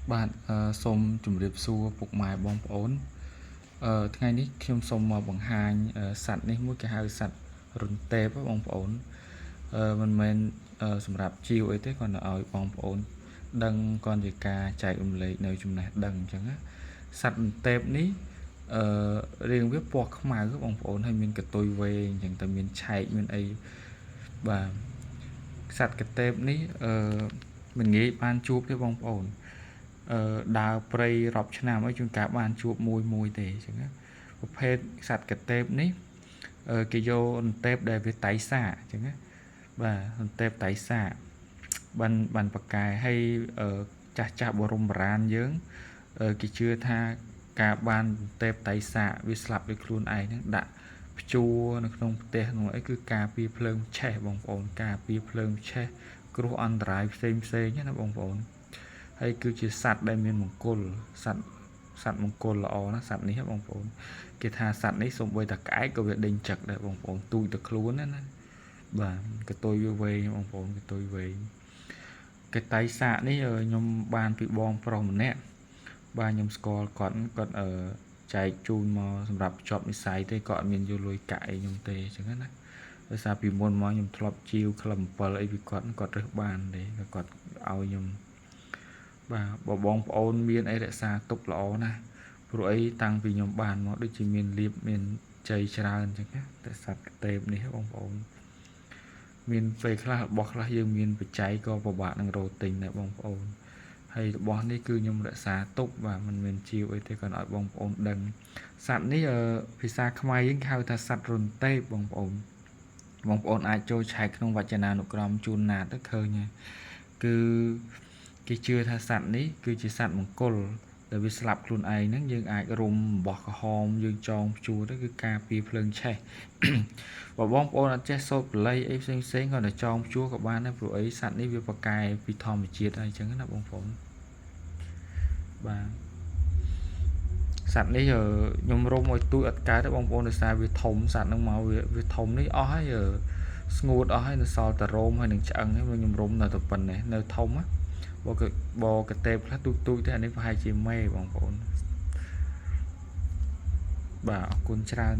bạn xôm chủng điệp xua phục mài bong ổnថ្ងៃនេះខ្ញុំសូមមកបង្ហាញសัตว์នេះមួយគេហៅសัตว์រន្ទេបបងប្អូនមិនមែនសម្រាប់ជីវអីទេគាត់ឲ្យបងប្អូនដឹងគាត់ជាការចែករំលែកនៅចំណេះដឹងអញ្ចឹងសัตว์រន្ទេបនេះរាងវាពណ៌ខ្មៅបងប្អូនហើយមានកតុយវែងអញ្ចឹងតែមានឆែកមានអីបាទសัตว์កតេបនេះមិនងាយបានជួបទេបងប្អូនដើរព្រៃរាប់ឆ្នាំឲ្យជួនកាលបានជួបមួយទេអញ្ចឹងណាប្រភេទសត្វកតេបនេះគេយកអន្ទែបដែលវាតៃសាអញ្ចឹងណាបាទអន្ទែបតៃសាបានបកកែឲ្យចាស់បរមបុរាណយើងគេជឿថាការបានអន្ទែបតៃសាវាស្លាប់ដោយខ្លួនឯងហ្នឹងដាក់ព្យួរនៅក្នុងផ្ទះនោះអីគឺការពារភ្លើងឆេះបងប្អូនការពារភ្លើងឆេះគ្រោះអន្តរាយផ្សេងណាបងប្អូនហើយគឺជាសត្វដែលមានមង្គលសត្វមង្គលល្អណាសត្វនេះបងប្អូនគេថាសត្វនេះសូម្បីតែក្អែកក៏វាដេញចឹកដែរបងប្អូនទូចទៅខ្លួនណាបាទកតុយវាវែងបងប្អូនកតុយវែងកតៃសាកនេះខ្ញុំបានពីបងប្រុសម្នាក់បាទខ្ញុំស្គាល់គាត់ចែកជូនមកសម្រាប់ជាប់និស័យទេគាត់អត់មានយកលុយកាក់អីខ្ញុំទេអញ្ចឹងណាដោយសារពីមុនមកខ្ញុំធ្លាប់ជីវក្លឹម7អីពីគាត់រើសបានទេគាត់ឲ្យខ្ញុំបាទបងប្អូនមានអីរក្សាទុកល្អណាស់ព្រោះអីតាំងពីខ្ញុំបានមកដូចជាមានលៀបមានជ័យច្រើនអញ្ចឹងណាតែសត្វកតេបនេះបងប្អូនមានពេលខ្លះរបស់ខ្លះយើងមានបច្ច័យក៏ពិបាកនឹងរកទិញដែរបងប្អូនហើយរបស់នេះគឺខ្ញុំរក្សាទុកបាទមិនមានជីវអីទេគាត់ឲ្យបងប្អូនដឹងសត្វនេះភាសាខ្មែរយើងហៅថាសត្វរន្ទេបបងប្អូនអាចចូលឆែកក្នុងវចនានុក្រមជួនណាតទៅឃើញគឺគេជឿថាសត្វនេះគឺជាសត្វមង្គលដែលវាស្លាប់ខ្លួនឯងហ្នឹងយើងអាចរុំបោះក្រហមយើងចងព្យួរទៅគឺការពារភ្លើងឆេះបើបងប្អូនអត់ចេះសូត្របល័យអីផ្សេងគាត់តែចងព្យួរក៏បានដែរព្រោះអីសត្វនេះវាប្រកែពីធម្មជាតិហើយអញ្ចឹងណាបងប្អូនបាទសត្វនេះខ្ញុំរុំឲ្យទូចអត់កើតទេបងប្អូនដោយសារវាធំសត្វហ្នឹងមកវាធំនេះអស់ហើយស្ងួតអស់ហើយនៅសល់តែរោមហើយនឹងឆ្អឹងហើយខ្ញុំរុំនៅតែប៉ុណ្ណេះនៅធំណាបកតេបខ្លះទូចទេអានេះប្រហែលជាមេបងប្អូនបាទអរគុណច្រើន